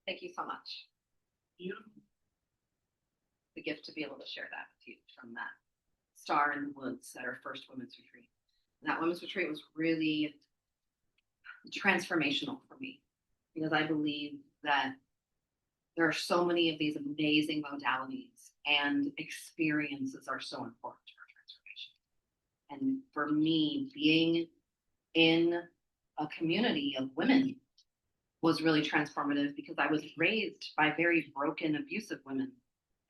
Thank you so much. Beautiful. The gift to be able to share that with you from that Starr in the Woods at our first women's retreat. And that women's retreat was really transformational for me because I believe that there are so many of these amazing modalities and experiences are so important to our transformation. And for me, being in a community of women was really transformative because I was raised by very broken, abusive women.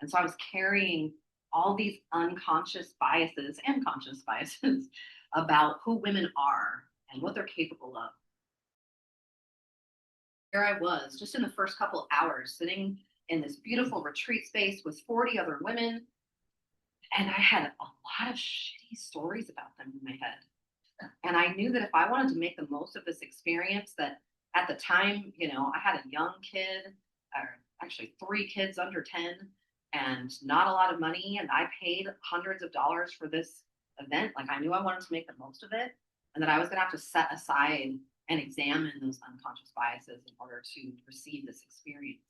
And so I was carrying all these unconscious biases and conscious biases about who women are and what they're capable of. Here I was, just in the first couple of hours, sitting in this beautiful retreat space with 40 other women. And I had a lot of shitty stories about them in my head. And I knew that if I wanted to make the most of this experience, that at the time, I had a young kid, or actually 3 kids under 10, and not a lot of money. And I paid hundreds of dollars for this event. Like I knew I wanted to make the most of it, and that I was going to have to set aside and examine those unconscious biases in order to receive this experience.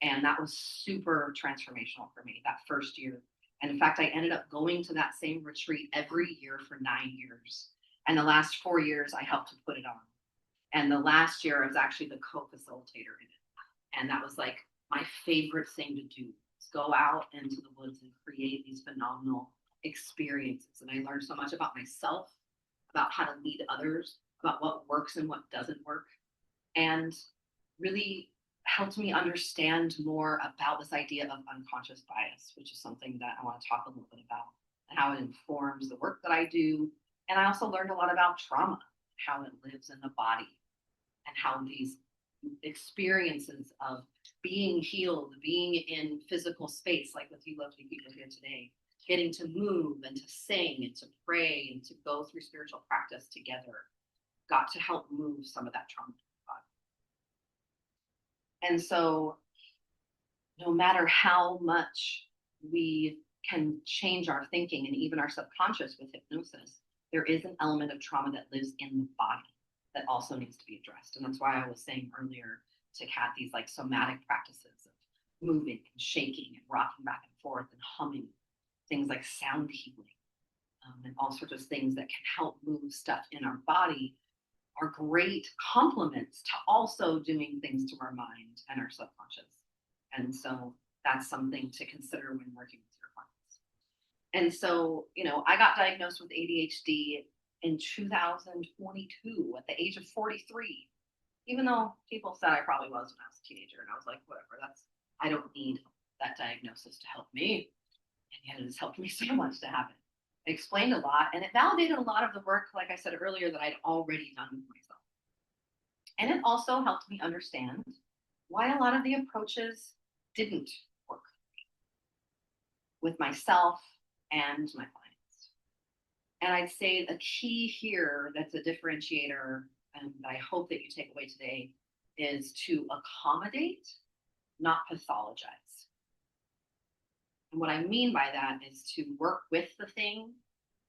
And that was super transformational for me that first year. And in fact, I ended up going to that same retreat every year for 9 years. And the last 4 years, I helped to put it on. And the last year, I was actually the co-facilitator in it. And that was like my favorite thing to do, is go out into the woods and create these phenomenal experiences. And I learned so much about myself, about how to lead others, about what works and what doesn't work, and really helped me understand more about this idea of unconscious bias, which is something that I want to talk a little bit about and how it informs the work that I do. And I also learned a lot about trauma, how it lives in the body, and how these experiences of being healed, being in physical space, like with you lovely people here today, getting to move and to sing and to pray and to go through spiritual practice together, got to help move some of that trauma. And so no matter how much we can change our thinking and even our subconscious with hypnosis, there is an element of trauma that lives in the body that also needs to be addressed. And that's why I was saying earlier to Kat, these like somatic practices of moving and shaking and rocking back and forth and humming, things like sound healing, and all sorts of things that can help move stuff in our body are great complements to also doing things to our mind and our subconscious. And so that's something to consider when working with your clients. And so, I got diagnosed with ADHD in 2022 at the age of 43, even though people said I probably was when I was a teenager. And I was like, whatever, I don't need that diagnosis to help me. And yet it has helped me so much to have it. It explained a lot, and it validated a lot of the work, like I said earlier, that I'd already done with myself. And it also helped me understand why a lot of the approaches didn't work with myself and my clients. And I'd say the key here that's a differentiator, and I hope that you take away today, is to accommodate, not pathologize. And what I mean by that is to work with the thing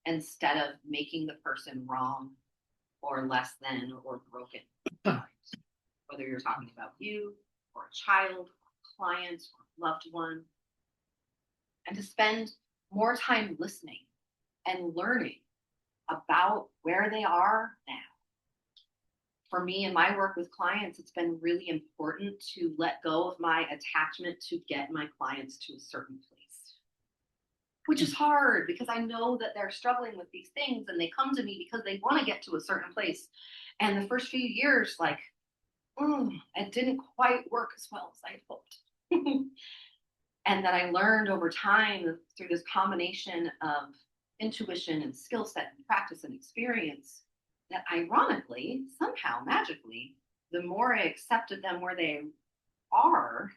instead of making the person wrong or less than or broken. Whether you're talking about you or a child, or a client, or a loved one. And to spend more time listening and learning about where they are now. For me, in my work with clients, it's been really important to let go of my attachment to get my clients to a certain place. Which is hard because I know that they're struggling with these things and they come to me because they want to get to a certain place. And the first few years, it didn't quite work as well as I hoped. And that I learned over time through this combination of intuition and skill set and practice and experience that ironically, somehow, magically, the more I accepted them where they are,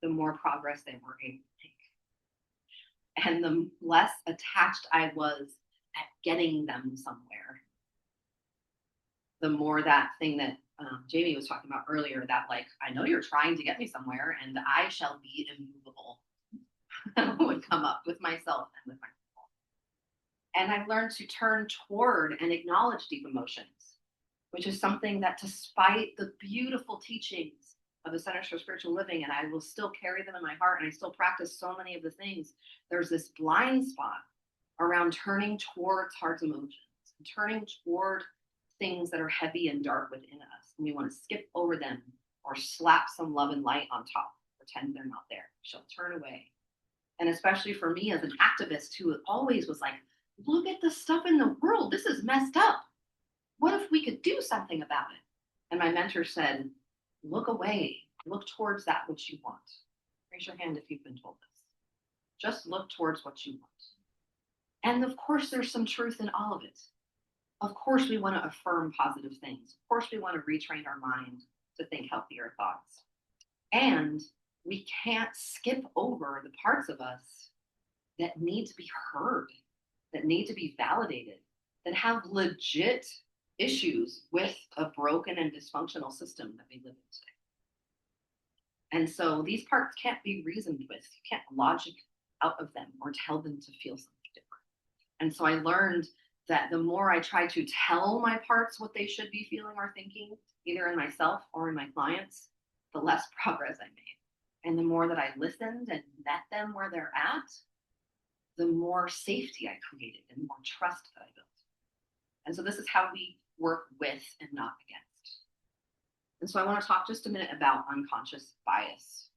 the more progress they were able to make. And the less attached I was at getting them somewhere, the more that thing that Jamie was talking about earlier, that I know you're trying to get me somewhere and I shall be immovable, would come up with myself and with my people. And I've learned to turn toward and acknowledge deep emotions, which is something that despite the beautiful teachings of the Centers for Spiritual Living, and I will still carry them in my heart, and I still practice so many of the things. There's this blind spot around turning towards heart's emotions, turning toward things that are heavy and dark within us. And we want to skip over them or slap some love and light on top, pretend they're not there. She'll turn away. And especially for me as an activist who always was like, look at the stuff in the world. This is messed up. What if we could do something about it? And my mentor said, look away, look towards that which you want. Raise your hand if you've been told this. Just look towards what you want. And of course, there's some truth in all of it. Of course, we want to affirm positive things. Of course, we want to retrain our mind to think healthier thoughts. And we can't skip over the parts of us that need to be heard, that need to be validated, that have legit issues with a broken and dysfunctional system that we live in today. And so these parts can't be reasoned with. You can't logic out of them or tell them to feel something different. And so I learned that the more I try to tell my parts what they should be feeling or thinking, either in myself or in my clients, the less progress I made. And the more that I listened and met them where they're at, the more safety I created and more trust that I built. And so this is how we work with and not against. And so I want to talk just a minute about unconscious bias,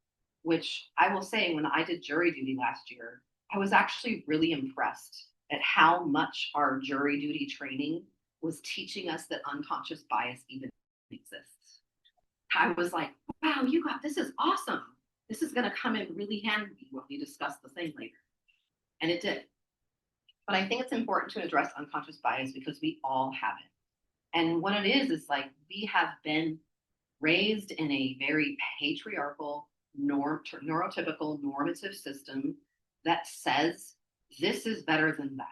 which I will say when I did jury duty last year, I was actually really impressed at how much our jury duty training was teaching us that unconscious bias even exists. I was like, wow, this is awesome. This is going to come in really handy when we discuss the thing later. And it did. But I think it's important to address unconscious bias because we all have it. And what it is like we have been raised in a very patriarchal, neurotypical, normative system that says this is better than that.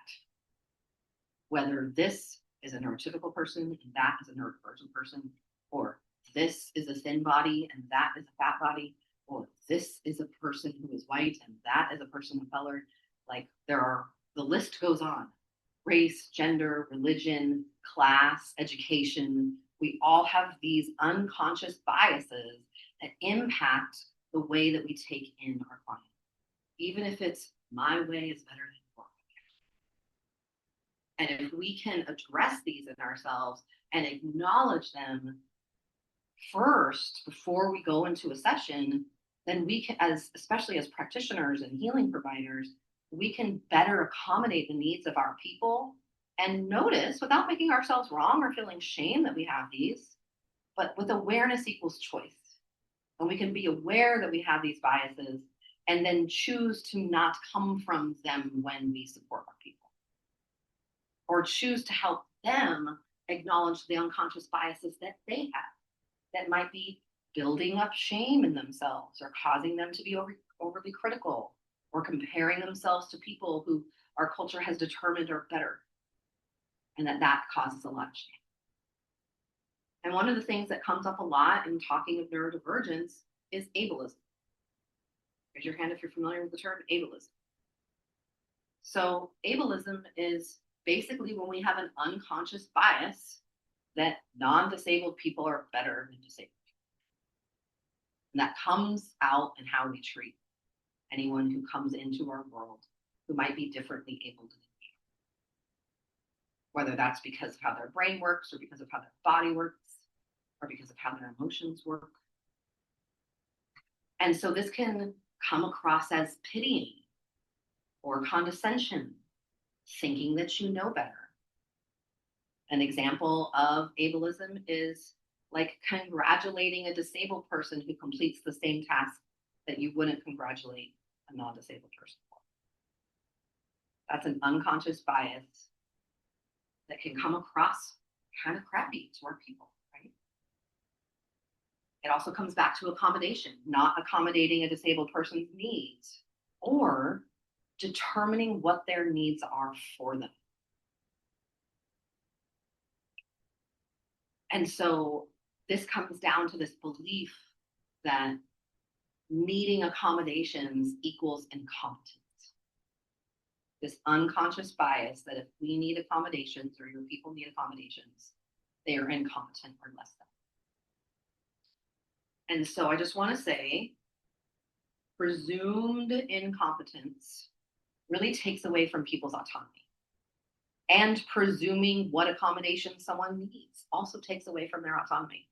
Whether this is a neurotypical person and that is a neurodivergent person, or this is a thin body and that is a fat body, or this is a person who is white and that is a person of color. Like the list goes on. Race, gender, religion, class, education. We all have these unconscious biases that impact the way that we take in our client. Even if it's my way is better than your way. And if we can address these in ourselves and acknowledge them first before we go into a session, then we can, especially as practitioners and healing providers, we can better accommodate the needs of our people and notice without making ourselves wrong or feeling shame that we have these, but with awareness equals choice. And we can be aware that we have these biases and then choose to not come from them when we support our people. Or choose to help them acknowledge the unconscious biases that they have that might be building up shame in themselves or causing them to be overly critical or comparing themselves to people who our culture has determined are better, and that causes a lot of shame. And one of the things that comes up a lot in talking of neurodivergence is ableism. Raise your hand if you're familiar with the term ableism. So ableism is basically when we have an unconscious bias that non-disabled people are better than disabled people. And that comes out in how we treat anyone who comes into our world who might be differently able to be. Whether that's because of how their brain works or because of how their body works or because of how their emotions work. And so this can come across as pitying or condescension, thinking that you know better. An example of ableism is like congratulating a disabled person who completes the same task that you wouldn't congratulate a non-disabled person for. That's an unconscious bias that can come across kind of crappy to our people, right? It also comes back to accommodation, not accommodating a disabled person's needs or determining what their needs are for them. And so this comes down to this belief that needing accommodations equals incompetence. This unconscious bias that if we need accommodations or your people need accommodations, they are incompetent or less than. And so I just want to say, presumed incompetence really takes away from people's autonomy. And presuming what accommodation someone needs also takes away from their autonomy.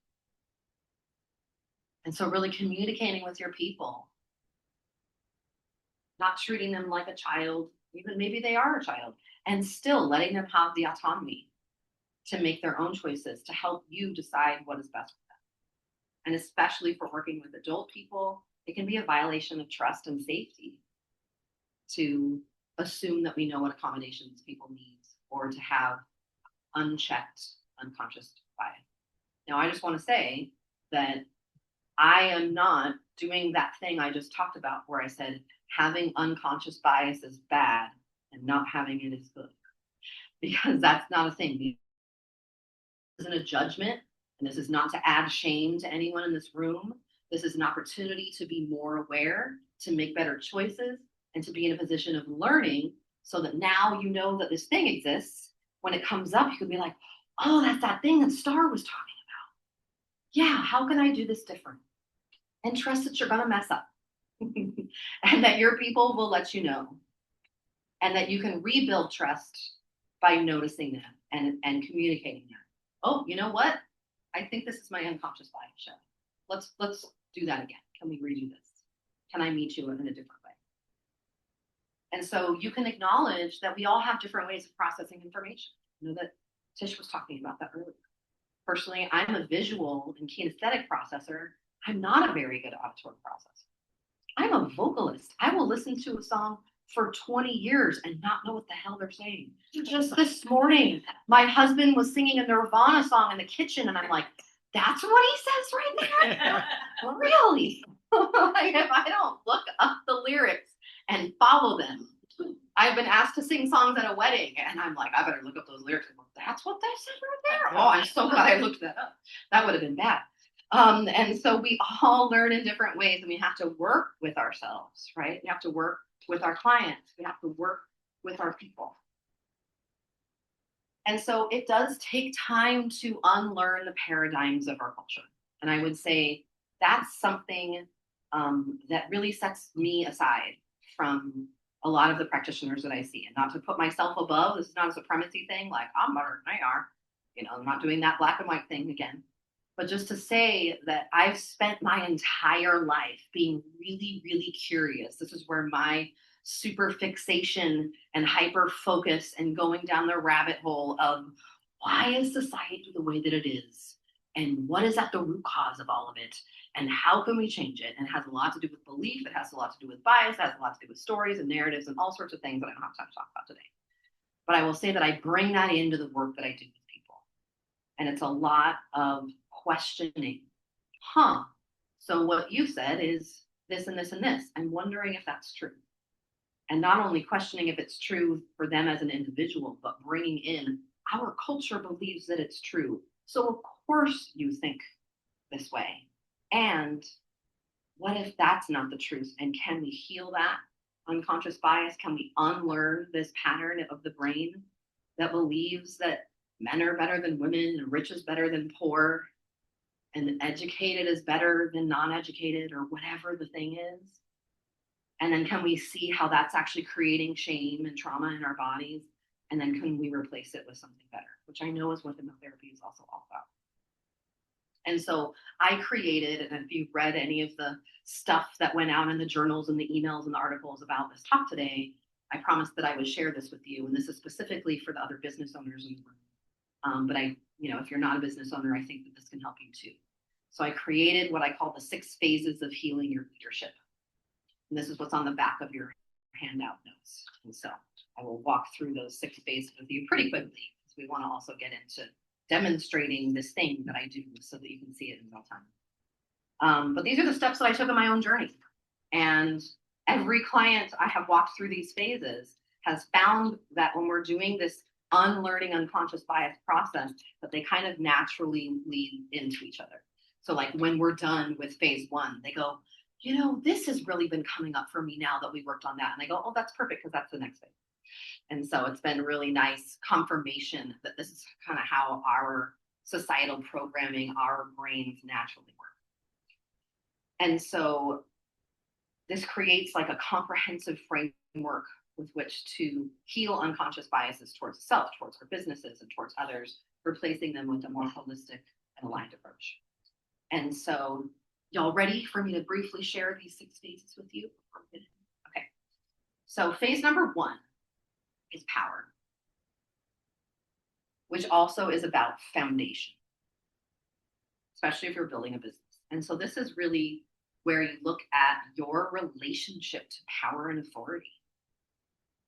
And so really communicating with your people, not treating them like a child, even maybe they are a child, and still letting them have the autonomy to make their own choices, to help you decide what is best for them. And especially for working with adult people, it can be a violation of trust and safety to assume that we know what accommodations people need or to have unchecked unconscious bias. Now, I just want to say that I am not doing that thing I just talked about where I said having unconscious bias is bad and not having it is good, because that's not a thing. This isn't a judgment, and this is not to add shame to anyone in this room. This is an opportunity to be more aware, to make better choices, and to be in a position of learning so that now you know that this thing exists. When it comes up, you can be like, oh, that's that thing that Starr was talking about. Yeah, how can I do this different? And trust that you're going to mess up and that your people will let you know, and that you can rebuild trust by noticing that and communicating that. Oh, you know what? I think this is my unconscious bias show. Let's do that again. Can we redo this? Can I meet you in a different way? And so you can acknowledge that we all have different ways of processing information. You know that Tish was talking about that earlier. Personally, I'm a visual and kinesthetic processor. I'm not a very good auditory processor. I'm a vocalist. I will listen to a song for 20 years and not know what the hell they're saying. Just this morning, my husband was singing a Nirvana song in the kitchen, and I'm like, that's what he says right there? Really? Like, if I don't look up the lyrics and follow them. I've been asked to sing songs at a wedding, and I'm like, I better look up those lyrics. That's what they said right there. Oh, I'm so glad I looked that up. That would have been bad. And so we all learn in different ways, and we have to work with ourselves, right? We have to work with our clients. We have to work with our people. And so it does take time to unlearn the paradigms of our culture. And I would say that's something that really sets me aside from a lot of the practitioners that I see. And not to put myself above, this is not a supremacy thing, like I'm better than they are. You know, I'm not doing that black and white thing again. But just to say that I've spent my entire life being really, really curious. This is where my super fixation and hyper focus and going down the rabbit hole of why is society the way that it is? And what is at the root cause of all of it? And how can we change it? And it has a lot to do with belief. It has a lot to do with bias. It has a lot to do with stories and narratives and all sorts of things that I don't have time to talk about today. But I will say that I bring that into the work that I do with people. And it's a lot of questioning. So what you said is this and this and this. I'm wondering if that's true. And not only questioning if it's true for them as an individual, but bringing in our culture believes that it's true. So of course you think this way. And what if that's not the truth? And can we heal that unconscious bias? Can we unlearn this pattern of the brain that believes that men are better than women and rich is better than poor and educated is better than non-educated or whatever the thing is? And then can we see how that's actually creating shame and trauma in our bodies? And then can we replace it with something better, which I know is what hypnotherapy is also all about. And so I created, and if you've read any of the stuff that went out in the journals and the emails and the articles about this talk today, I promised that I would share this with you. And this is specifically for the other business owners in the room. But if you're not a business owner, I think that this can help you too. So I created what I call the 6 phases of healing your leadership. And this is what's on the back of your handout notes. And so I will walk through those 6 phases with you pretty quickly, because we want to also get into demonstrating this thing that I do so that you can see it in real time. But these are the steps that I took on my own journey. And every client I have walked through these phases has found that when we're doing this unlearning unconscious bias process, that they kind of naturally lead into each other. So like when we're done with phase 1, they go, this has really been coming up for me now that we worked on that. And I go, oh, that's perfect, because that's the next phase. And so it's been really nice confirmation that this is kind of how our societal programming, our brains naturally work. And so this creates like a comprehensive framework with which to heal unconscious biases towards self, towards our businesses, and towards others, replacing them with a more holistic and aligned approach. And so, y'all ready for me to briefly share these 6 phases with you? Okay. So phase number 1 is power, which also is about foundation, especially if you're building a business. And so this is really where you look at your relationship to power and authority,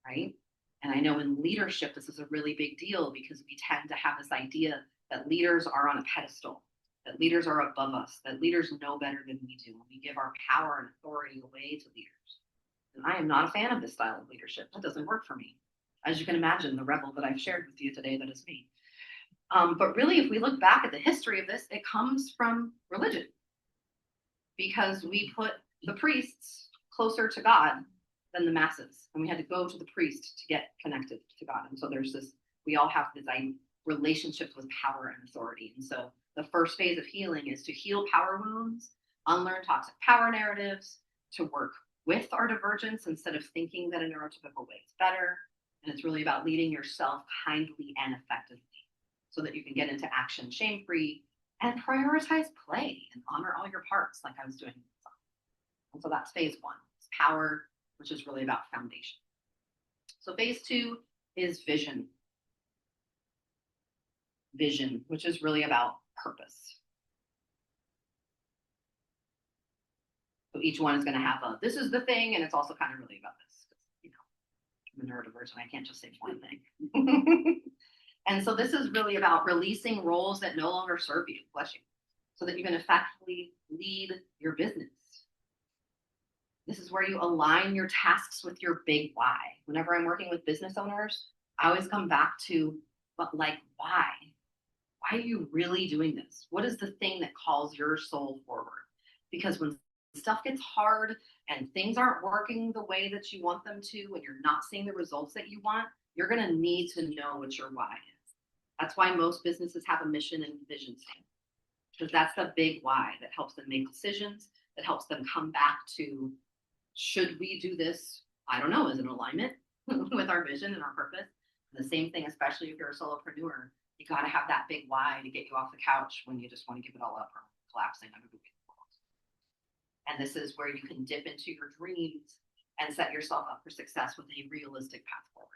right? And I know in leadership, this is a really big deal because we tend to have this idea that leaders are on a pedestal, that leaders are above us, that leaders know better than we do. And we give our power and authority away to leaders. And I am not a fan of this style of leadership. That doesn't work for me. As you can imagine, the rebel that I've shared with you today, that is me. But really, if we look back at the history of this, it comes from religion, because we put the priests closer to God than the masses, and we had to go to the priest to get connected to God. And so there's this, we all have this relationship with power and authority. And so the first phase of healing is to heal power wounds, unlearn toxic power narratives, to work with our divergence instead of thinking that a neurotypical way is better. And it's really about leading yourself kindly and effectively so that you can get into action shame-free and prioritize play and honor all your parts like I was doing. And so that's phase 1, it's power, which is really about foundation. So phase 2 is vision. Vision, which is really about purpose. So each one is going to have this is the thing, and it's also kind of really about this. You know, I'm a neurodivergent, I can't just say one thing. And so this is really about releasing roles that no longer serve you, bless you, so that you can effectively lead your business. This is where you align your tasks with your big why. Whenever I'm working with business owners, I always come back to, but like, why? Why are you really doing this? What is the thing that calls your soul forward? Because when stuff gets hard and things aren't working the way that you want them to, and you're not seeing the results that you want, you're going to need to know what your why is. That's why most businesses have a mission and vision statement, because that's the big why that helps them make decisions, that helps them come back to, should we do this? I don't know, is it in alignment with our vision and our purpose? And the same thing, especially if you're a solopreneur, you got to have that big why to get you off the couch when you just want to give it all up or collapsing under the weight of the world. And this is where you can dip into your dreams and set yourself up for success with a realistic path forward.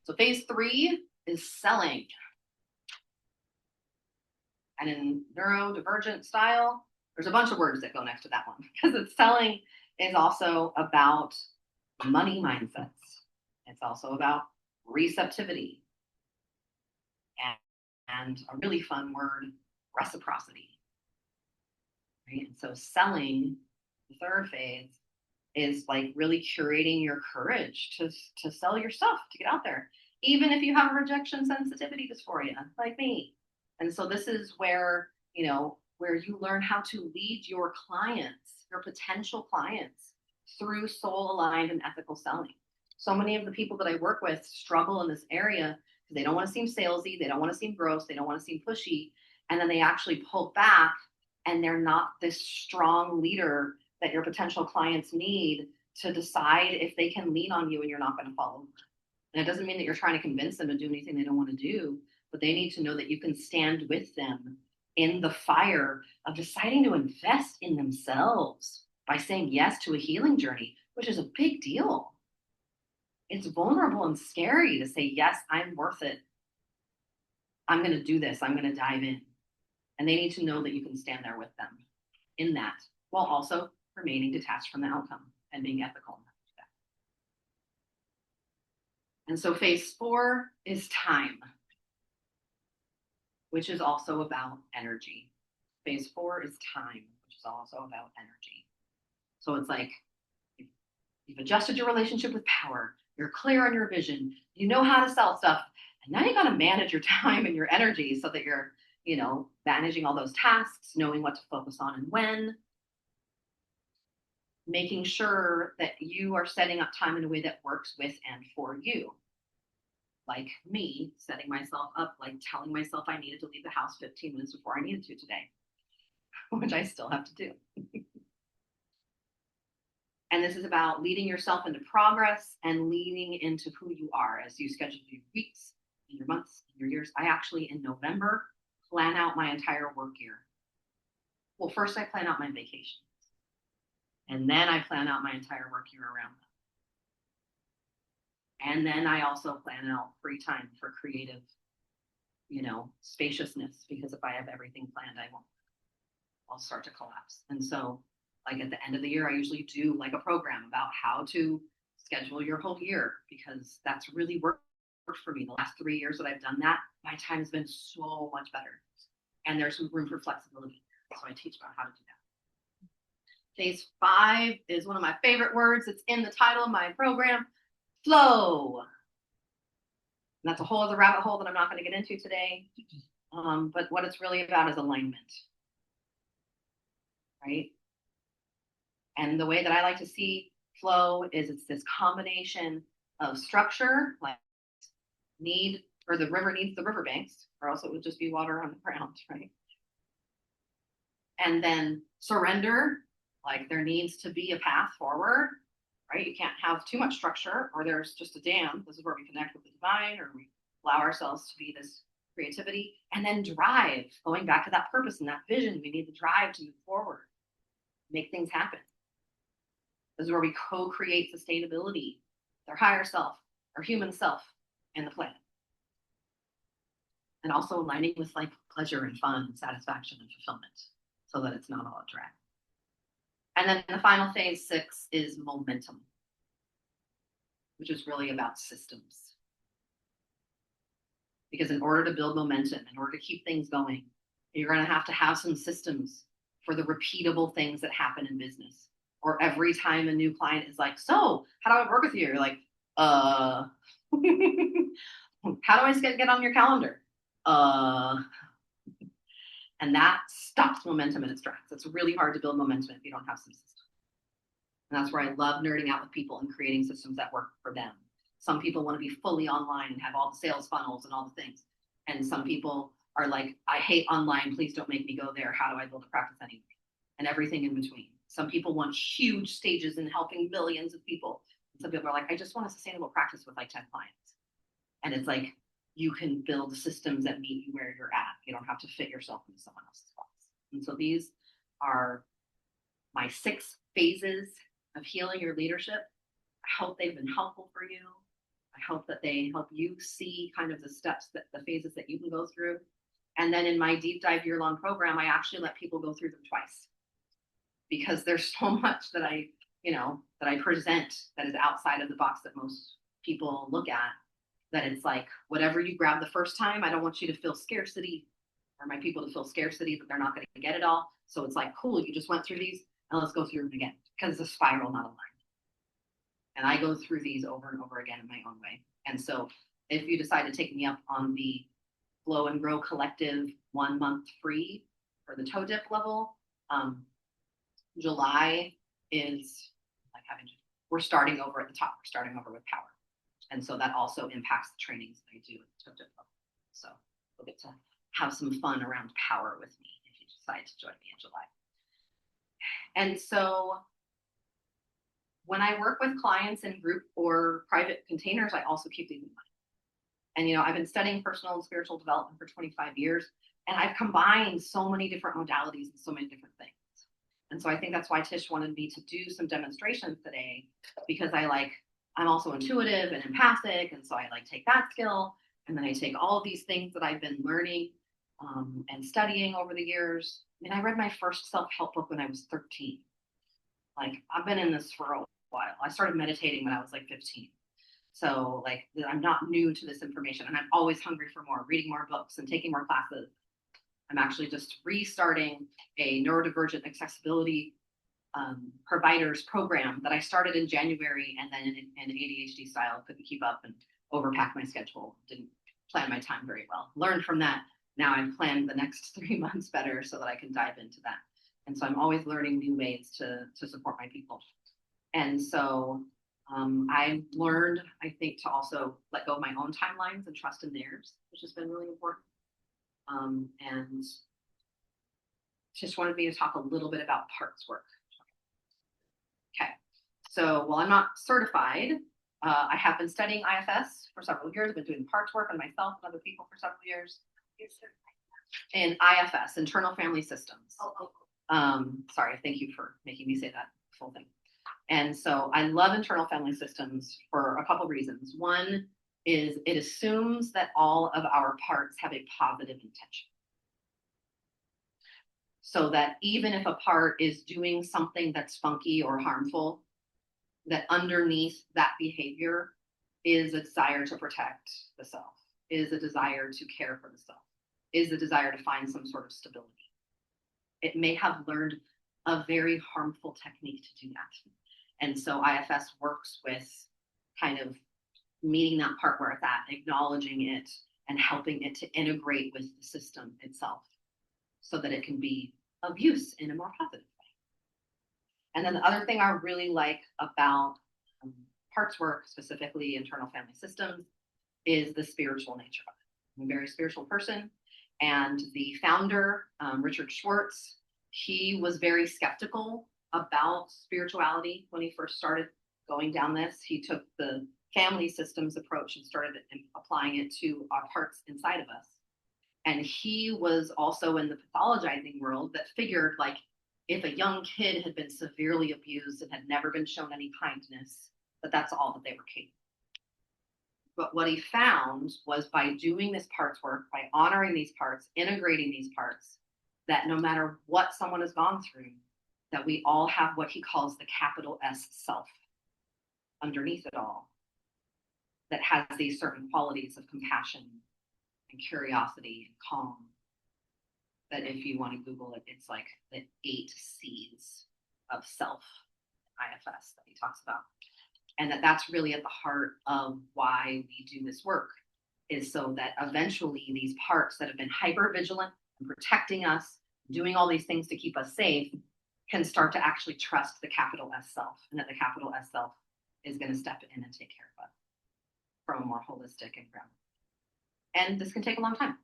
So phase 3 is selling. And in neurodivergent style, there's a bunch of words that go next to that one, because it's selling is also about money mindsets. It's also about receptivity. And a really fun word, reciprocity. Right? And so selling, the third phase, is like really curating your courage to sell your stuff, to get out there, even if you have a rejection sensitivity dysphoria, like me. And so this is where, you know, where you learn how to lead your clients, your potential clients, through soul-aligned and ethical selling. So many of the people that I work with struggle in this area because they don't want to seem salesy, they don't want to seem gross, they don't want to seem pushy, and then they actually pull back, and they're not this strong leader that your potential clients need to decide if they can lean on you and you're not going to follow. And it doesn't mean that you're trying to convince them to do anything they don't want to do, but they need to know that you can stand with them in the fire of deciding to invest in themselves by saying yes to a healing journey, which is a big deal. It's vulnerable and scary to say, yes, I'm worth it. I'm going to do this. I'm going to dive in. And they need to know that you can stand there with them in that, while also remaining detached from the outcome and being ethical. And so phase 4 is time, which is also about energy. Phase 4 is time, which is also about energy. So it's like, you've adjusted your relationship with power, you're clear on your vision, you know how to sell stuff, and now you got to manage your time and your energy so that you're, you know, managing all those tasks, knowing what to focus on and when, making sure that you are setting up time in a way that works with and for you. Like me, setting myself up, like telling myself I needed to leave the house 15 minutes before I needed to today. which I still have to do. And this is about leading yourself into progress and leaning into who you are as you schedule your weeks and your months and your years. I actually, in November, plan out my entire work year. Well, first I plan out my vacations, and then I plan out my entire work year around them. And then I also plan out free time for creative, spaciousness, because if I have everything planned, I'll start to collapse. And so, like, at the end of the year, I usually do like a program about how to schedule your whole year, because that's really worked for me. The last 3 years that I've done that, my time has been so much better. And there's some room for flexibility. So I teach about how to do that. Phase 5 is one of my favorite words. It's in the title of my program, flow. And that's a whole other rabbit hole that I'm not going to get into today. But what it's really about is alignment, right? And the way that I like to see flow is it's this combination of structure, like the river needs the riverbanks, or else it would just be water on the ground, right? And then surrender, like there needs to be a path forward, right? You can't have too much structure or there's just a dam. This is where we connect with the divine, or we allow ourselves to be this creativity. And then drive, going back to that purpose and that vision. We need the drive to move forward, make things happen. This is where we co-create sustainability, their higher self, our human self, and the planet. And also aligning with like pleasure and fun, and satisfaction and fulfillment, so that it's not all a drag. And then the final phase 6 is momentum, which is really about systems. Because in order to build momentum, in order to keep things going, you're going to have some systems for the repeatable things that happen in business. Or every time a new client is like, so how do I work with you? You're like, how do I get on your calendar? And that stops momentum in its tracks. It's really hard to build momentum if you don't have some systems. And that's where I love nerding out with people and creating systems that work for them. Some people want to be fully online and have all the sales funnels and all the things. And some people are like, I hate online. Please don't make me go there. How do I build a practice anyway? And everything in between. Some people want huge stages and helping millions of people. And some people are like, I just want a sustainable practice with like 10 clients. And it's like, you can build systems that meet you where you're at. You don't have to fit yourself into someone else's box. And so these are my 6 phases of healing your leadership. I hope they've been helpful for you. I hope that they help you see kind of the steps, the phases that you can go through. And then in my deep dive year-long program, I actually let people go through them twice, because there's so much that I present that is outside of the box that most people look at, that it's like, whatever you grab the first time, I don't want you to feel scarcity, or my people to feel scarcity that they're not going to get it all. So it's like, cool, you just went through these, and let's go through them again, because it's a spiral, not a line. And I go through these over and over again in my own way. And so if you decide to take me up on the Flow and Grow Collective 1 month free for the toe dip level, July is like we're starting over at the top. We're starting over with power. And so that also impacts the trainings that I do at the toe dip level. So we'll get to have some fun around power with me if you decide to join me in July. And so when I work with clients in group or private containers, I also keep these in mind. And, I've been studying personal and spiritual development for 25 years, and I've combined so many different modalities and so many different things. And so I think that's why Tish wanted me to do some demonstrations today, because I'm also intuitive and empathic. And so I take that skill. And then I take all of these things that I've been learning and studying over the years. I read my first self-help book when I was 13. I've been in this for a while. I started meditating when I was 15. So I'm not new to this information, and I'm always hungry for more, reading more books and taking more classes. I'm actually just restarting a neurodivergent accessibility providers program that I started in January, and then in ADHD style, couldn't keep up and overpacked my schedule, didn't plan my time very well. Learned from that. Now I've planned the next 3 months better so that I can dive into that. And so I'm always learning new ways to support my people. And so I learned, I think, to also let go of my own timelines and trust in theirs, which has been really important. And Tish wanted me to talk a little bit about parts work. Okay, so while I'm not certified, I have been studying IFS for several years. I've been doing parts work on myself and other people for several years. In IFS, Internal Family Systems. Sorry, thank you for making me say that full thing. And so I love internal family systems for a couple reasons. One is it assumes that all of our parts have a positive intention. So that even if a part is doing something that's funky or harmful, that underneath that behavior is a desire to protect the self, is a desire to care for the self, is a desire to find some sort of stability. It may have learned a very harmful technique to do that. And so IFS works with kind of meeting that part where it's at, acknowledging it, and helping it to integrate with the system itself so that it can be of use in a more positive way. And then the other thing I really like about parts work, specifically internal family systems, is the spiritual nature of it. I'm a very spiritual person. And the founder, Richard Schwartz, he was very skeptical about spirituality when he first started going down this. He took the family systems approach and started applying it to our parts inside of us. And he was also in the pathologizing world that figured, like, if a young kid had been severely abused and had never been shown any kindness, that's all that they were capable of. But what he found was by doing this parts work, by honoring these parts, integrating these parts, that no matter what someone has gone through, that we all have what he calls the capital S self underneath it all, that has these certain qualities of compassion and curiosity and calm. That if you want to Google it, it's like the 8 C's of self IFS that he talks about. And that's really at the heart of why we do this work, is so that eventually these parts that have been hyper vigilant and protecting us, doing all these things to keep us safe, can start to actually trust the capital S self, and that the capital S self is going to step in and take care of us from a more holistic and grounded. And this can take a long time,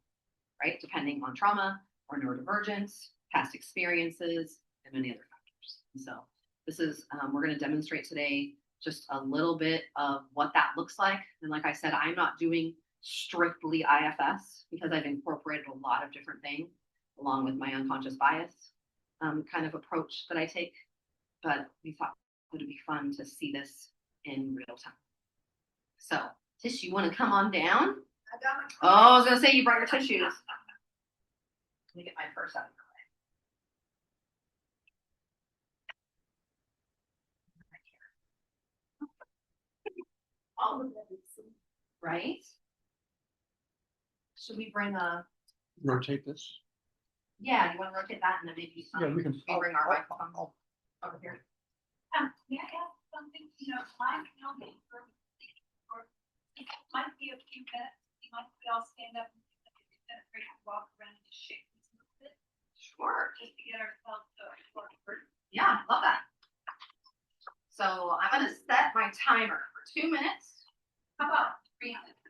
right? Depending on trauma or neurodivergence, past experiences, and many other factors. And so this is, we're going to demonstrate today just a little bit of what that looks like. And like I said, I'm not doing strictly IFS because I've incorporated a lot of different things along with my unconscious bias kind of approach that I take. But we thought it would be fun to see this in real time. So, Tish, you want to come on down? I was going to say you brought your tissues. Let me get my purse out of the way. All of it, right? Should we bring a... Rotate this? Yeah, you want to rotate that and then maybe we can bring our microphone over here. May I ask something? You know, might be a few minutes. You might be all stand up and walk around and just shake this a little bit. Sure. Just to get ourselves to Yeah, love that. So I'm going to set my timer for 2 minutes. How about 3 minutes?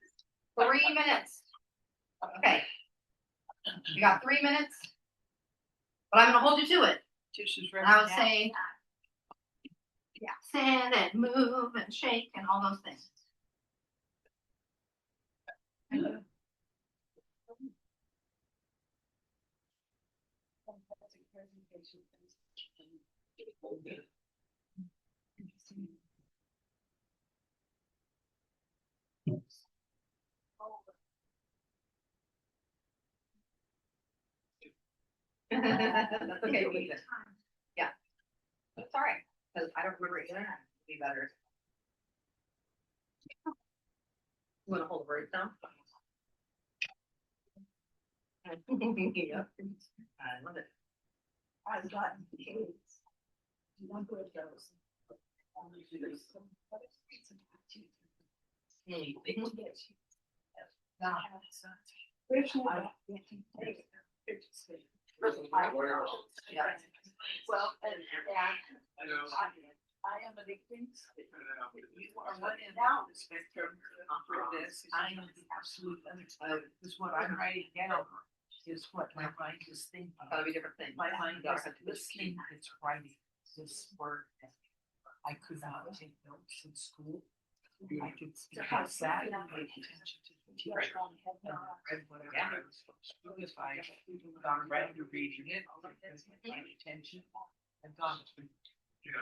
3 minutes. Okay. We got 3 minutes. But I'm going to hold you to it. And I would say, yeah, sit and move and shake and all those things. That's okay. Yeah. That's all right. Because I don't remember either. It'd be better. You want to hold the words down? Yep. I love it. I've gotten kids. You want to put those? Well, I am addicted. You are running down the spectrum for this. I am the absolute limit. This is what I'm writing down. is what my mind is thinking. That'll be a different thing. My mind Yeah. isn't listening, it's writing this word. I could not take notes in school. I could sat and pay attention to the teacher. And read whatever I was supposed to do. If I got around to reading it, because I paid attention and gone through. And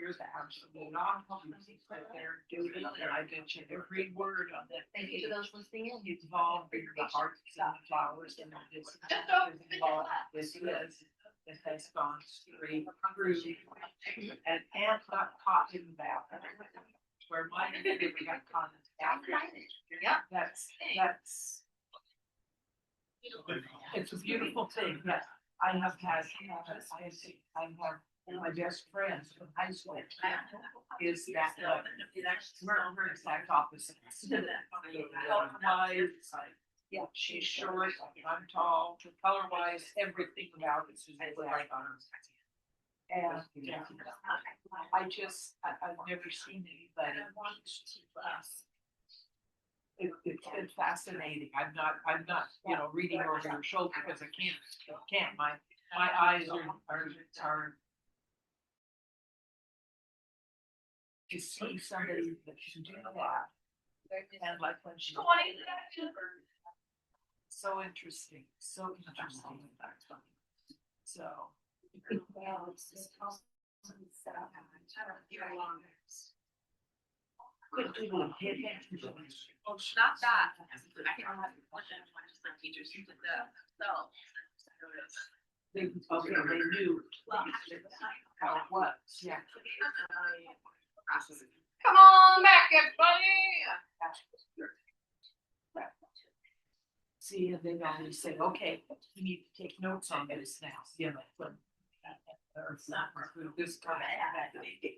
here's the absolute opposite. Sit there, do it, and I mentioned every word on that Thank you page. to those listening in. It's involved in the hearts and the flowers and this is involved, this is, it has gone straight through. And Anne got caught in the bathroom. Where mine never got caught in the bathroom. Yeah. That's, it's a beautiful thing, yes. I have had, I have my best friends from high school is that, we're exact opposites. Health-wise, yeah, she's short, I'm tall, color-wise, everything about it is like ours. And I've never seen anybody. It's been fascinating. I'm not, reading over your shoulder because I can't. My eyes are to see somebody that can do that. And like when she. So interesting, so interesting. So. Couldn't even pay attention to it. Well, not that. I can have just like teachers who did that themselves. They knew how it was, yeah. Come on back, everybody. See, and they always say, okay, you need to take notes on this now, from or this time,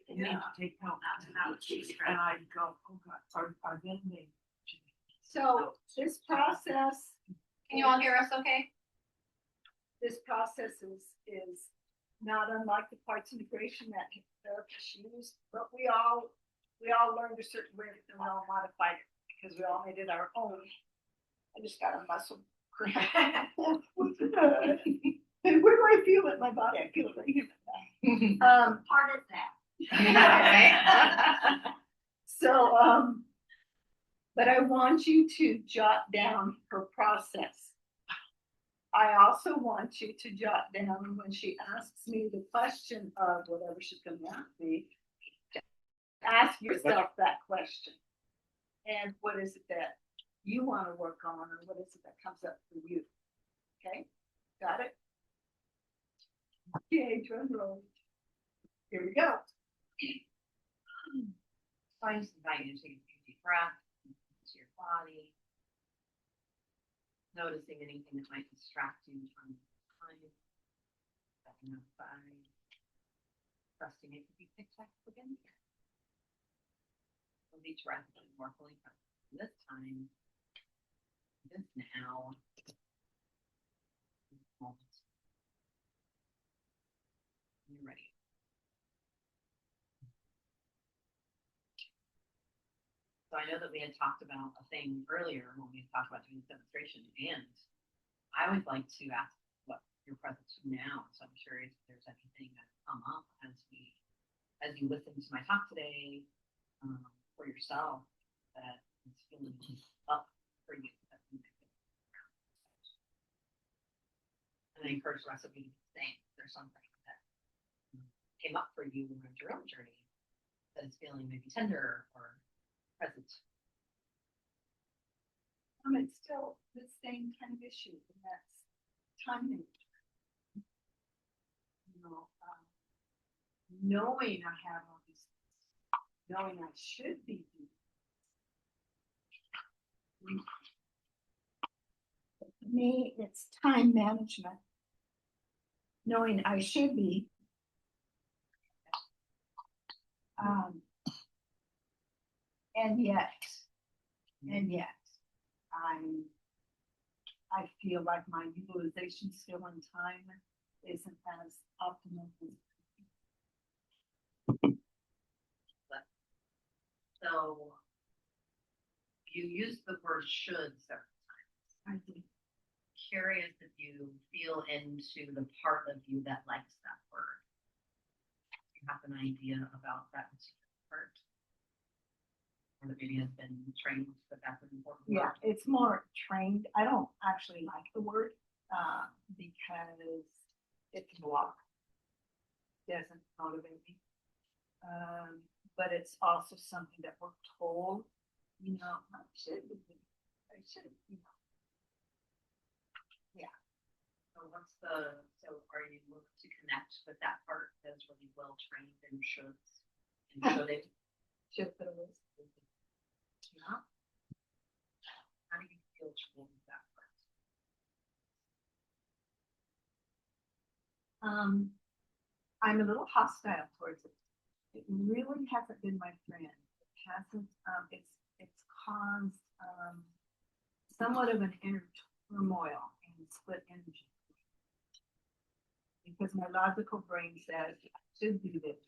you need to take notes. And I go, oh God, are then they? So this process, Can you all hear us okay? this process is not unlike the parts integration that therapists use, but we all learned a certain way and we all modified it because we all made it our own. I just got a muscle cramp. And where do I feel it in my body? I feel it right here. Part of that. So, but I want you to jot down her process. I also want you to jot down when she asks me the question of whatever she's going to ask me, ask yourself that question. And what is it that you want to work on, or what is it that comes up for you? Okay, got it? Okay, drum roll. Here we go. So I just invite you to take a deep breath into your body, noticing anything that might distract you from time, stepping outside, trusting it to be picked up again. With each breath, more fully present. This time, this now, this moment. You're ready. So I know that we had talked about a thing earlier when we talked about doing this demonstration, and I would like to ask what you're present to now. So I'm curious if there's anything that's come up as you listen to my talk today for yourself that is feeling up for you. And I encourage the rest of you to do the same. If there's something that came up for you around your own journey that is feeling maybe tender or present. It's still the same kind of issue, and that's time management. Knowing I have all these things, knowing I should be doing. For me, it's time management. Knowing I should be. And yet, I feel like my utilization skill and time isn't as optimal. So you use the word should several times. I do. curious if you feel into the part of you that likes that word. Do you have an idea about that particular part? Or that maybe has been trained that that's an important Yeah, word? it's more trained. I don't actually like the word, because it's block. Doesn't motivate me. But it's also something that we're told, I should, you know. Yeah. So are you looking to connect with that part that's really well trained and shoulds? And shoulded? Should put a list. Yeah. How do you feel towards that part? I'm a little hostile towards it. It really hasn't been my friend. It hasn't, it's caused, somewhat of an inner turmoil and split energy. Because my logical brain says I should do this,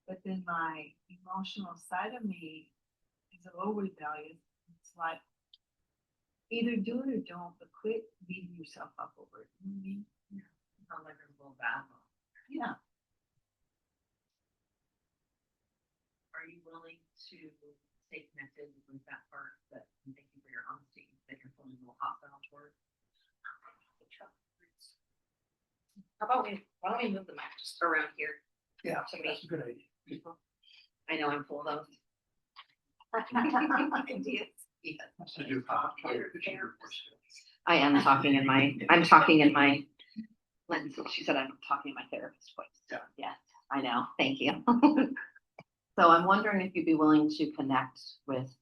but then my emotional side of me is a little rebellious. It's like either do it or don't, but quit beating yourself up over it. You know what I mean? Yeah. Sounds like there's a little battle. Yeah. Are you willing to stay connected with that part that, and thank you for your honesty, that you're feeling a little hostile towards? Why don't we move the mic just around here? Yeah, To me. that's a good idea. I know I'm full of those. Ideas. Yes. That's to do pop. I am talking in my, she said I'm talking in my therapist voice. Yeah. Yes, I know. Thank you. So I'm wondering if you'd be willing to connect with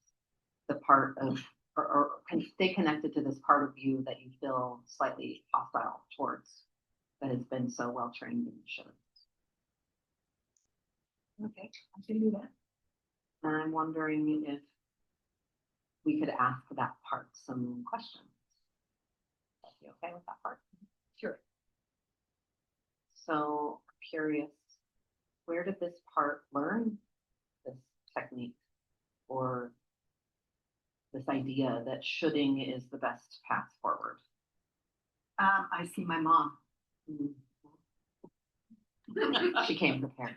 the part of, or can stay connected to this part of you that you feel slightly hostile towards, that has been so well trained and should. Okay, I can do that. And I'm wondering if we could ask that part some questions. Are you okay with that part? Sure. So curious, where did this part learn this technique or this idea that shoulding is the best path forward? I see my mom. She came prepared.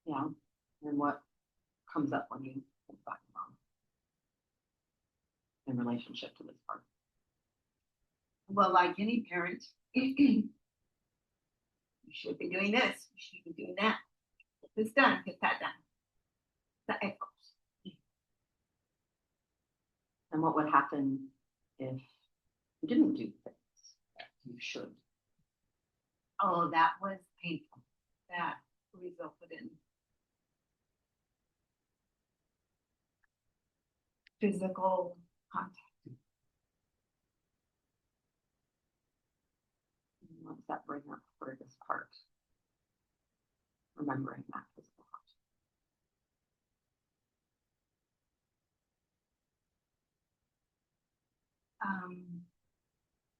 Yeah. And what comes up when you think about your mom in relationship to this part? Well, like any parent, you should be doing this, you should be doing that. Get this done, get that done. The echoes. And what would happen if you didn't do things that you should? Oh, that was painful. That resulted in physical contact. And what does that bring up for this part? Remembering that physical contact.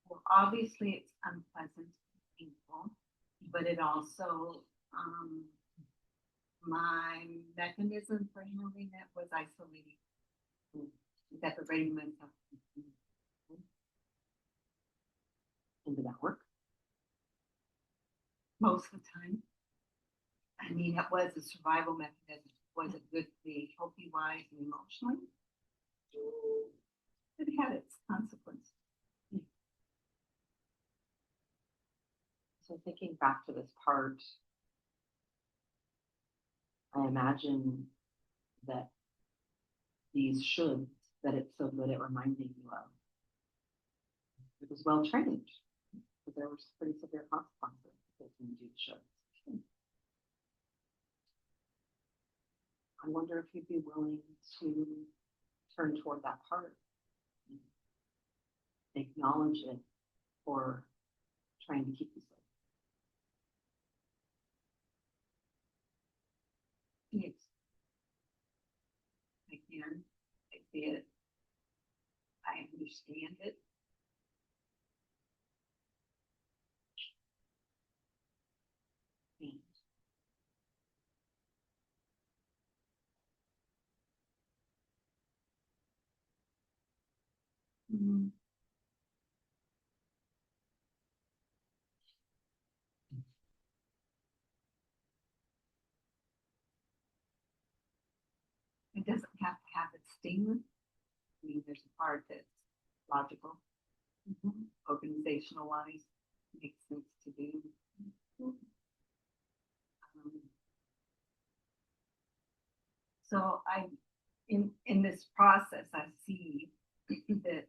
Well, obviously it's unpleasant, and painful, but it also, my mechanism for handling that was isolating, separating myself. And did that work? Most of the time. I mean, it was a survival mechanism. Was it good for me, healthy wise and emotionally? It had its consequences. So thinking back to this part, I imagine that these shoulds that it's so good at reminding you of, it was well trained, but there were pretty severe consequences if you do shoulds. I wonder if you'd be willing to turn toward that part, acknowledge it for trying to keep you safe. Yes. I can. I see it. I understand it. And Mm. trusting. I mean, there's a part that's logical, organizational wise, makes sense to do. So in this process, I see that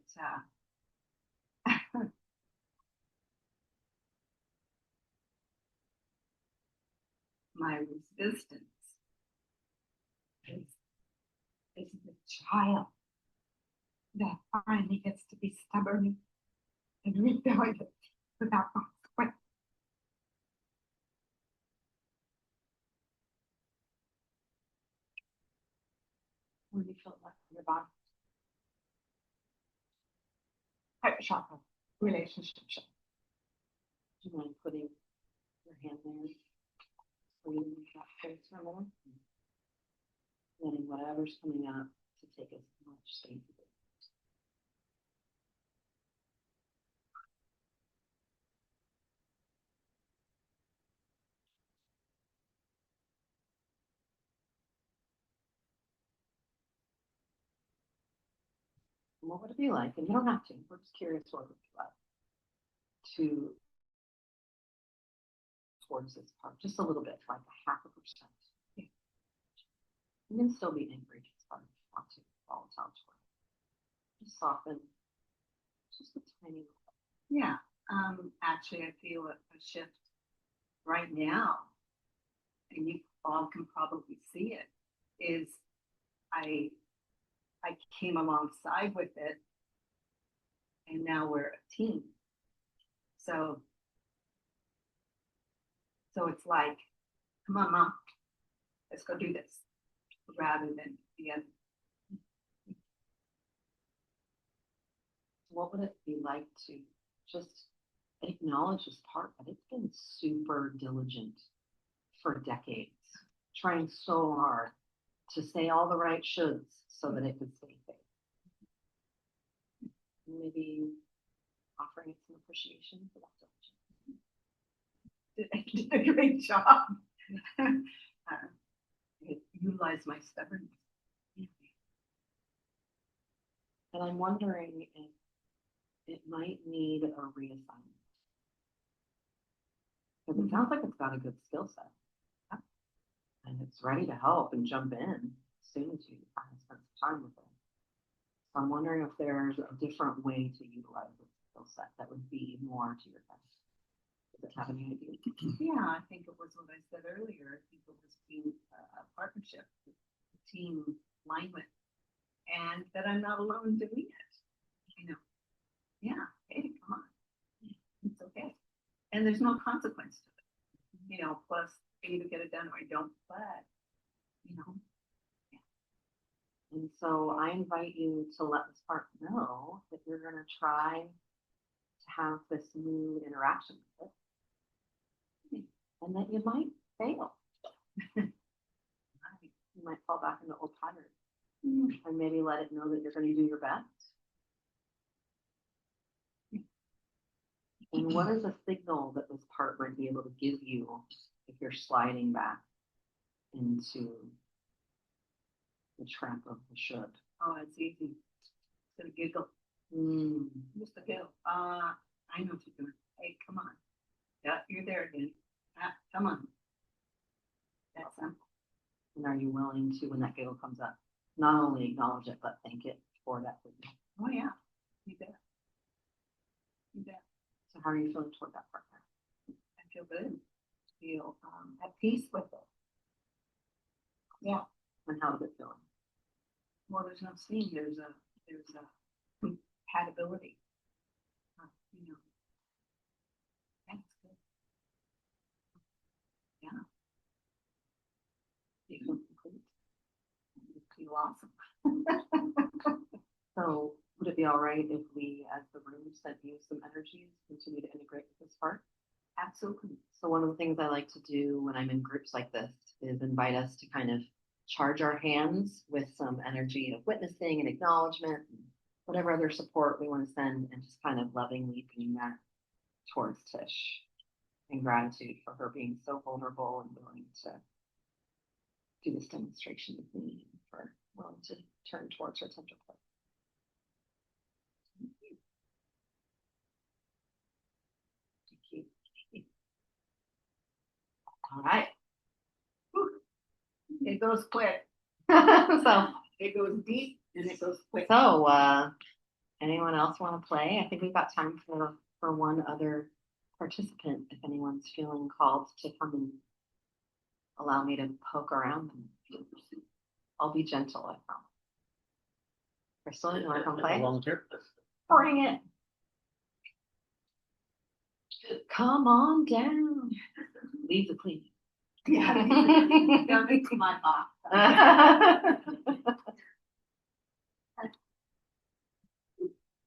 my resistance is the child that finally gets to be stubborn and rebellious without consequence. When you feel like your body. Chakra, relationship. Do you mind putting your hand there? Breathing in that space for a minute. Letting whatever's coming up to take as much space as it. What would it be like? And you don't have to. We're just curious what it would be like to towards this part, just a little bit, like a 0.5%. Yeah. You can still be angry at this part if you want to, volatile toward it. Just soften, just a tiny little bit. Yeah. Actually, I feel a shift right now, and you all can probably see it. Is I came alongside with it, and now we're a team. So it's like, come on, Mom, let's go do this, rather than the other. What would it be like to just acknowledge this part that it's been super diligent for decades, trying so hard to say all the right shoulds so that it could stay safe? Maybe offering it some appreciation for that diligence. Did a great job. Utilize my stubbornness. And I'm wondering if it might need a reassignment. Because it sounds like it's got a good skill set. And it's ready to help and jump in as soon as you kind of spend some time with it. So I'm wondering if there's a different way to utilize this skill set that would be more to your best. Does it have any idea? Yeah, I think it was what I said earlier. I think it was being a partnership, a team alignment, and that I'm not alone doing it. You know, yeah, hey, come on, it's okay, and there's no consequence to it. You know, plus I either get it done or I don't. But you know, And so I invite you to let this part know that you're going to try to have this new interaction with it. And that you might fail. You might fall back into old patterns. And maybe let it know that you're going to do your best. And what is a signal that this part might be able to give you if you're sliding back into the trap of the should? oh, it's easy. Just a giggle, just a giggle. I know what you're doing. Hey, come on. Yeah, you're there again. Come on. That's simple. And are you willing to, when that giggle comes up, not only acknowledge it, but thank it for that signal? Oh yeah, you bet. You bet. So how are you feeling toward that partner? I feel good. Feel at peace with it. Yeah. And how is it feeling? Well, there's no seeing. There's a compatibility. You know. That's good. Yeah. You feel complete? You feel awesome. So would it be all right if we, as the room, sent you some energies, continue to integrate with this part? Absolutely. So one of the things I like to do when I'm in groups like this is invite us to kind of charge our hands with some energy of witnessing and acknowledgement, and whatever other support we want to send, and just kind of lovingly bring that towards Tish in gratitude for her being so vulnerable and willing to do this demonstration with me, for willing to turn towards her central point. Thank you. All right. It goes quick. So, It goes deep and it goes quick. anyone else want to play? I think we've got time for one other participant, if anyone's feeling called to come and allow me to poke around them. I'll be gentle, I promise. Crystal, you want to come play? Volunteer. Bring it. Come on down. Leave the clean. Yeah. Don't into my box.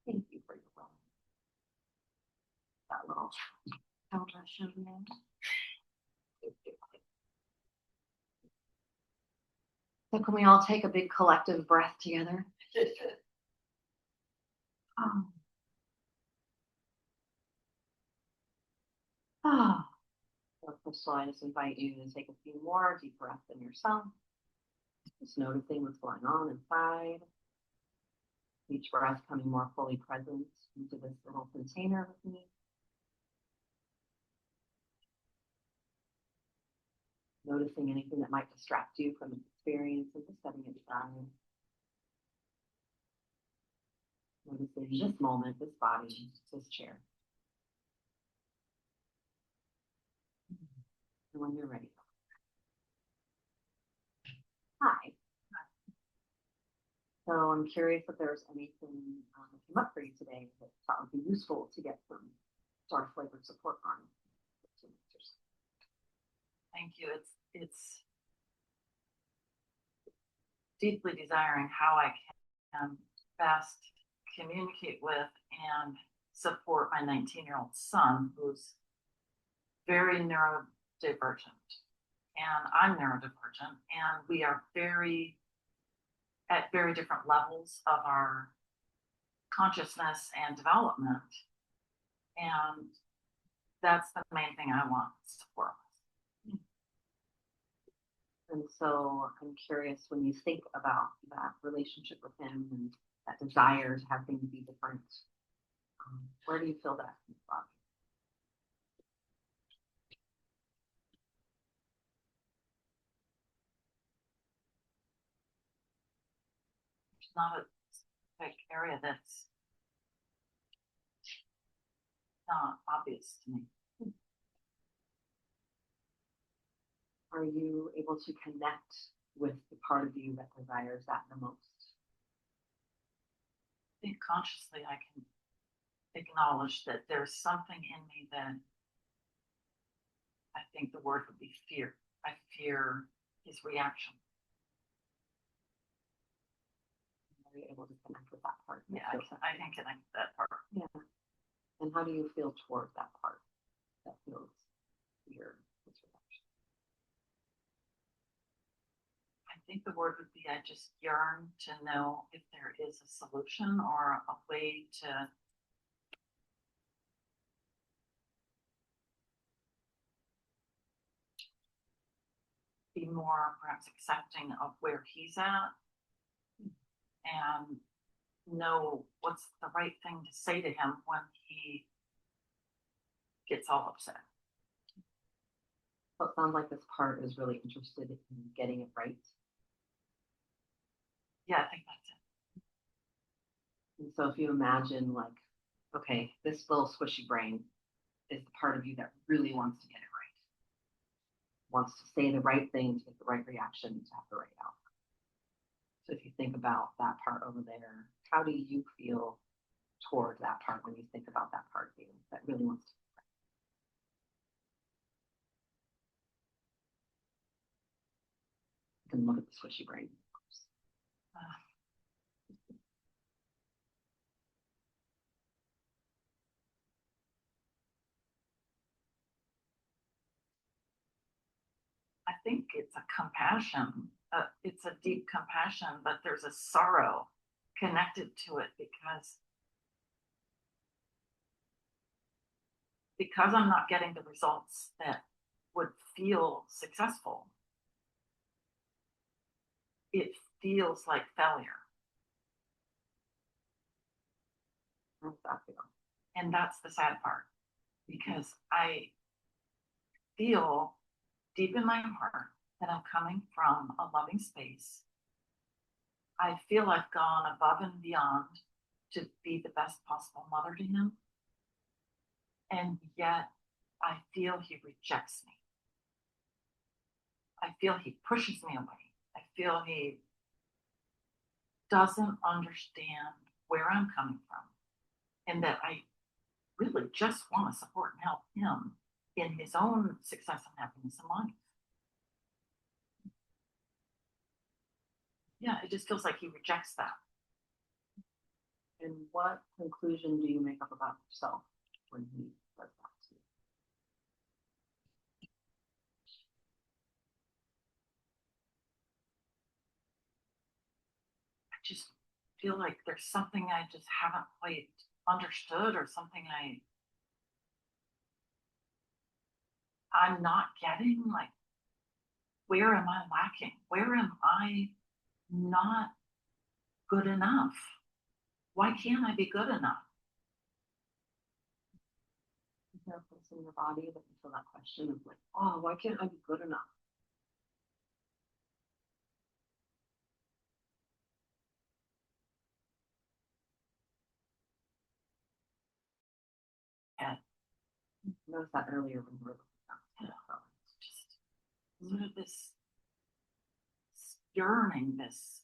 Thank you for your love. That little counter show there. So can we all take a big collective breath together? Oh. Oh. So Crystal, I just invite you to take a few more deep breaths in yourself. Just noticing what's going on inside. Each breath coming more fully present into this little container with me. Noticing anything that might distract you from the experience and just setting it aside. Noticing this moment, this body, this chair. And when you're ready. Hi. So I'm curious if there's anything that came up for you today that thought would be useful to get some Starr flavored support on. Thank you. It's deeply desiring how I can best communicate with and support my 19-year-old son, who's very neurodivergent, and I'm neurodivergent, and we are at very different levels of our consciousness and development, and that's the main thing I want support with. And so I'm curious, when you think about that relationship with him and that desire to have things be different, where do you feel that in the body? There's not a specific area that's not obvious to me. Are you able to connect with the part of you that desires that the most? I think consciously I can acknowledge that there's something in me that I think the word would be fear. I fear his reaction. Are you able to connect with that part? Yeah, I can connect with that part. Yeah. And how do you feel toward that part that feels fear? I think the word would be I just yearn to know if there is a solution or a way to be more perhaps accepting of where he's at and know what's the right thing to say to him when he gets all upset. So it sounds like this part is really interested in getting it right. Yeah, I think that's it. And so if you imagine like, okay, this little squishy brain is the part of you that really wants to get it right. Wants to say the right thing, to get the right reaction, to have the right outcome. So if you think about that part over there, how do you feel toward that part when you think about that part of you that really wants to? You can look at the squishy brain. I think it's a compassion. It's a deep compassion, but there's a sorrow connected to it because I'm not getting the results that would feel successful. It feels like failure. How's that feel? And that's the sad part, because I feel deep in my heart that I'm coming from a loving space. I feel I've gone above and beyond to be the best possible mother to him. And yet I feel he rejects me. I feel he pushes me away. I feel he doesn't understand where I'm coming from, and that I really just want to support and help him in his own success and happiness in life. Yeah, it just feels like he rejects that. And what conclusion do you make up about yourself when he says that to you? I just feel like there's something I just haven't quite understood, or something I'm not getting. Like, where am I lacking? Where am I not good enough? Why can't I be good enough? Is there a place in your body that you feel that question of like, oh, why can't I be good enough? And I noticed that earlier when we were looking at it. just sort of this yearning, this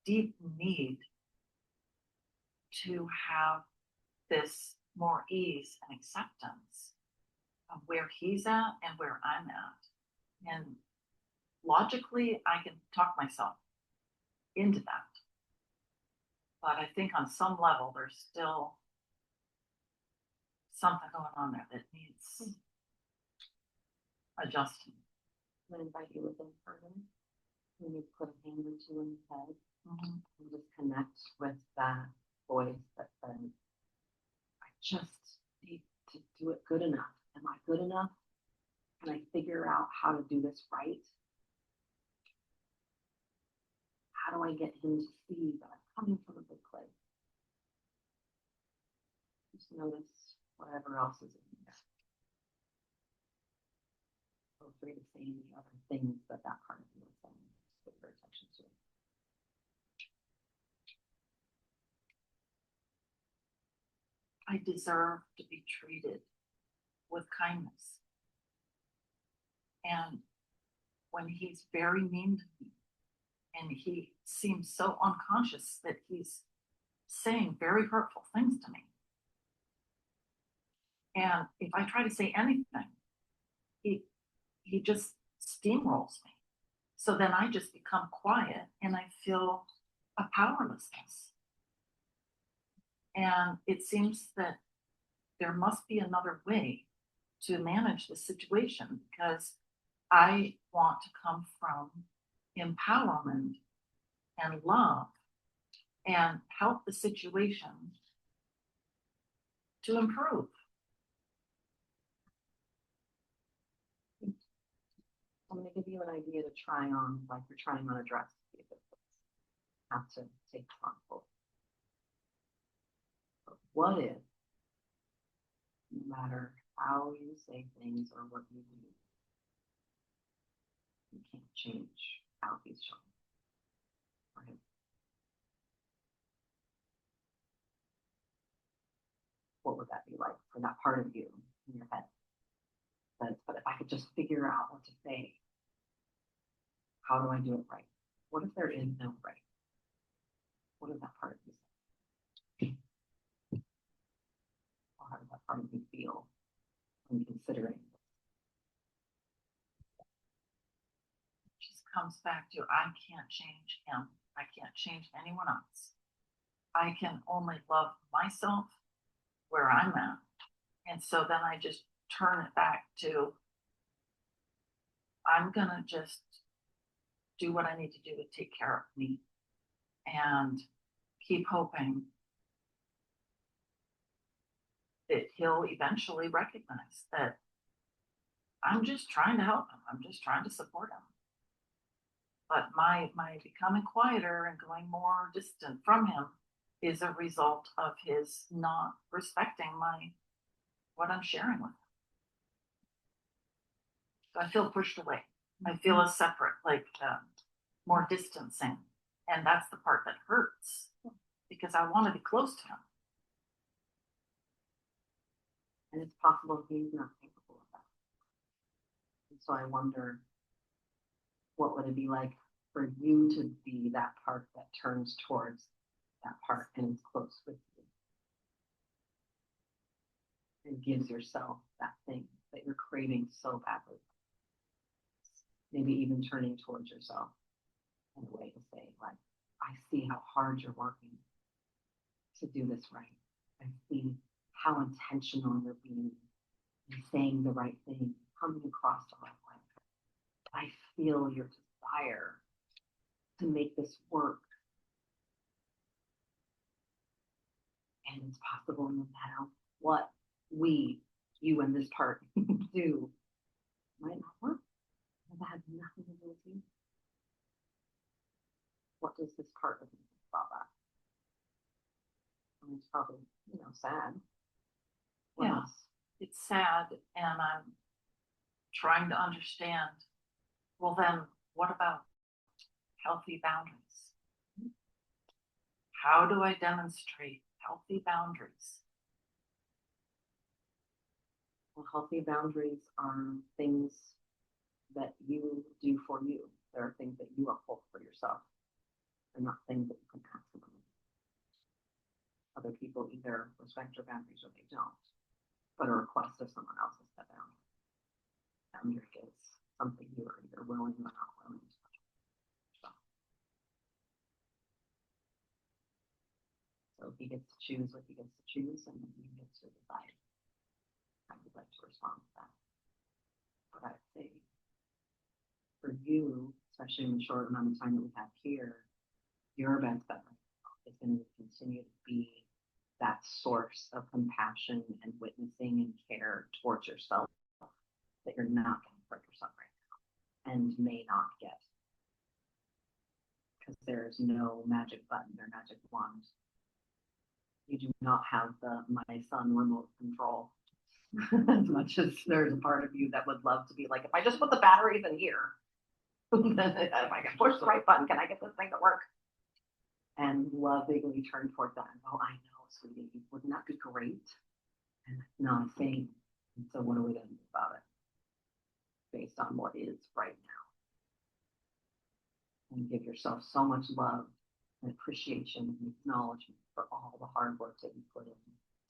deep need to have this more ease and acceptance of where he's at and where I'm at. And logically, I can talk myself into that. But I think on some level, there's still something going on there that needs adjusting. I'm gonna invite you within further. When you put a hand or two in your head Mm-hmm. and just connect with that voice that says, I just need to do it good enough. Am I good enough? Can I figure out how to do this right? How do I get him to see that I'm coming from a good place? Just notice whatever else is in there. Feel free to say any other things that part of you is saying. Just put your attention to it. I deserve to be treated with kindness. And when he's very mean to me, and he seems so unconscious that he's saying very hurtful things to me. And if I try to say anything, he just steamrolls me. So then I just become quiet and I feel a powerlessness. And it seems that there must be another way to manage the situation, because I want to come from empowerment and love and help the situation to improve. I'm going to give you an idea to try on, like you're trying on a dress. See if it fits. Have to take responsibility. But what if, no matter how you say things or what you do, you can't change how he's showing? Right? What would that be like for that part of you in your head? But if I could just figure out what to say, how do I do it right? What if there is no right? What does that part of you say? Or how does that part of you feel when considering this? It just comes back to, I can't change him. I can't change anyone else. I can only love myself where I'm at. And so then I just turn it back to, I'm going to just do what I need to do to take care of me and keep hoping that he'll eventually recognize that I'm just trying to help him. I'm just trying to support him. But my becoming quieter and going more distant from him is a result of his not respecting what I'm sharing with him. So I feel pushed away. I feel a separate, more distancing. And that's the part that hurts because I want to be close to him. And it's possible he's not capable of that. And so I wonder, what would it be like for you to be that part that turns towards that part and is close with you? And gives yourself that thing that you're craving so badly. Maybe even turning towards yourself in a way to say, like, I see how hard you're working to do this right. I see how intentional you're being and saying the right thing, coming across the right way. I feel your desire to make this work. And it's possible no matter what you and this part do, might not work. That has nothing to do with you. What does this part of you think about that? I mean, it's probably, sad. What Yeah. else? It's sad, and I'm trying to understand, well then, what about healthy boundaries? How do I demonstrate healthy boundaries? Well, healthy boundaries are things that you do for you. There are things that you uphold for yourself. They're not things that you can ask someone. Other people either respect your boundaries or they don't. But a request of someone else's set down. Boundary is something you are either willing or not willing to touch. So he gets to choose what he gets to choose, and then you get to decide how you'd like to respond to that. But I'd say for you, especially in the short amount of time that we have here, your best bet is going to continue to be that source of compassion and witnessing and care towards yourself that you're not getting for yourself right now and may not get. Because there's no magic button or magic wand. You do not have the my son remote control. As much as there's a part of you that would love to be like, if I just put the batteries in here, if I can push the right button, can I get this thing to work? And lovingly turn towards that and go, I know, sweetie, wouldn't that be great? And it's not a thing. And so what are we going to do about it? Based on what is right now. And give yourself so much love and appreciation and acknowledgement for all the hard work that you put in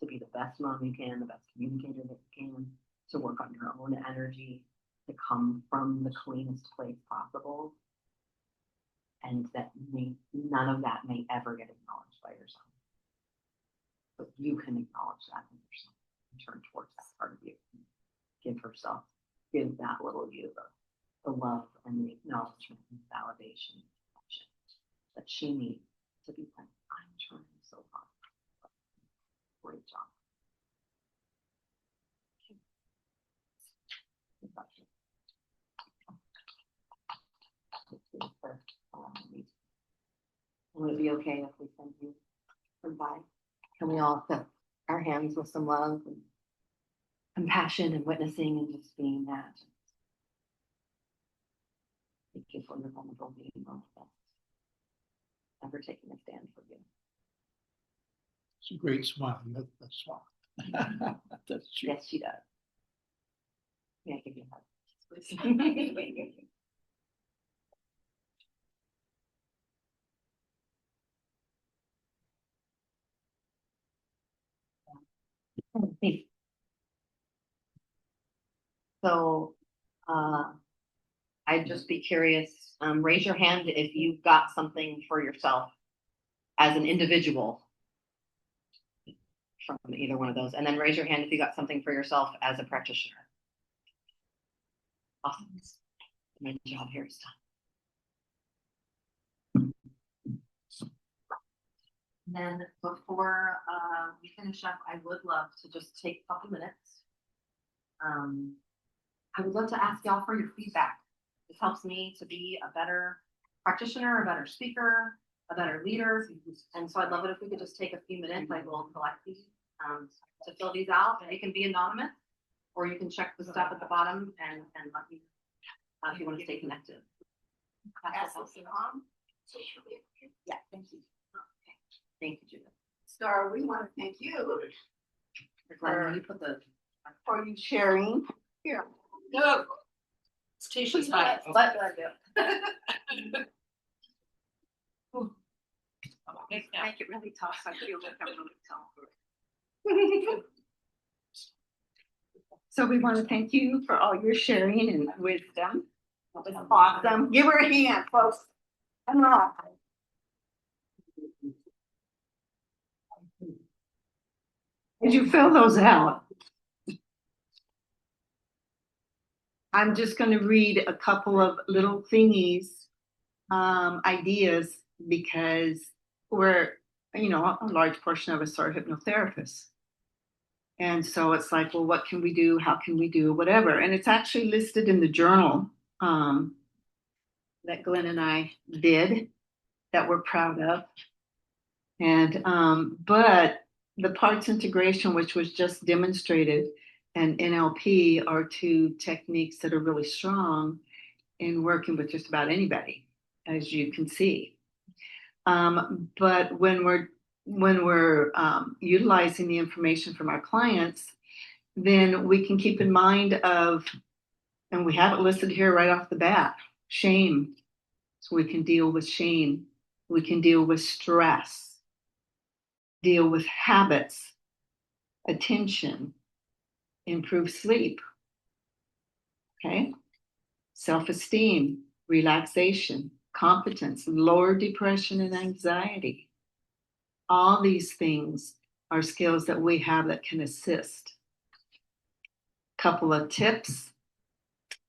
to be the best mom you can, the best communicator that you can, to work on your own energy, to come from the cleanest place possible. And that none of that may ever get acknowledged by yourself. But you can acknowledge that in yourself and turn towards that part of you. Give that little you the love and the acknowledgement and validation that she needs to be like, I'm trying so hard. Great job. Would it be okay if we send you some by? Can we all fill our hands with some love and compassion and witnessing and just being that? Thank you for your vulnerable being both of us. Ever taking a stand for you. It's a great smile. That's smile. That's true. Yes, she does. May I give you a hug? So, I'd just be curious, raise your hand if you've got something for yourself as an individual from either one of those, and then raise your hand if you got something for yourself as a practitioner. Awesome. My job here is done. Then before we finish up, I would love to just take a couple minutes. I would love to ask y'all for your feedback. This helps me to be a better practitioner, a better speaker, a better leader. And so I'd love it if we could just take a few minutes, like we'll collect these, to fill these out. They can be anonymous, or you can check the stuff at the bottom and let me, if you want to stay connected. Pass this along. Yeah, thank you. Thank you, Judith. Starr, we want to thank you Glenn, you put the. for you sharing. Here. No. Station's fine. But Make it really tough, so I feel like I'm really tough. So we want to thank you for all your sharing and wisdom. That was awesome. Give her a hand, folks. Come on. Did you fill those out? I'm just going to read a couple of little thingies, ideas, because we're, you know, a large portion of us are hypnotherapists. And so it's like, well, what can we do? How can we do whatever? And it's actually listed in the journal that Glenn and I did that we're proud of. And but the parts integration, which was just demonstrated, and NLP are two techniques that are really strong in working with just about anybody, as you can see. But when we're utilizing the information from our clients, then we can keep in mind of, and we have it listed here right off the bat, shame. So we can deal with shame. We can deal with stress, deal with habits, attention, improve sleep, okay? Self-esteem, relaxation, competence, lower depression and anxiety. All these things are skills that we have that can assist. Couple of tips: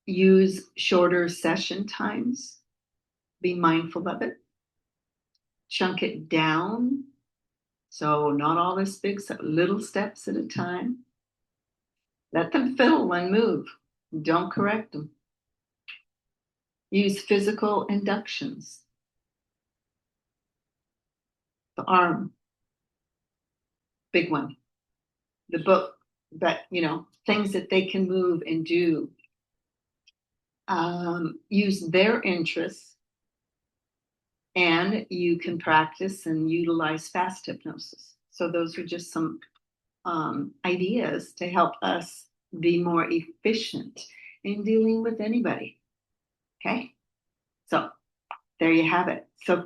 use shorter session times. Be mindful of it. Chunk it down. So not all this big stuff, little steps at a time. Let them fiddle and move. Don't correct them. Use physical inductions. The arm, big one. The book, but you know, things that they can move and do. Use their interests, and you can practice and utilize fast hypnosis. So those are just some ideas to help us be more efficient in dealing with anybody. Okay, so there you have it. So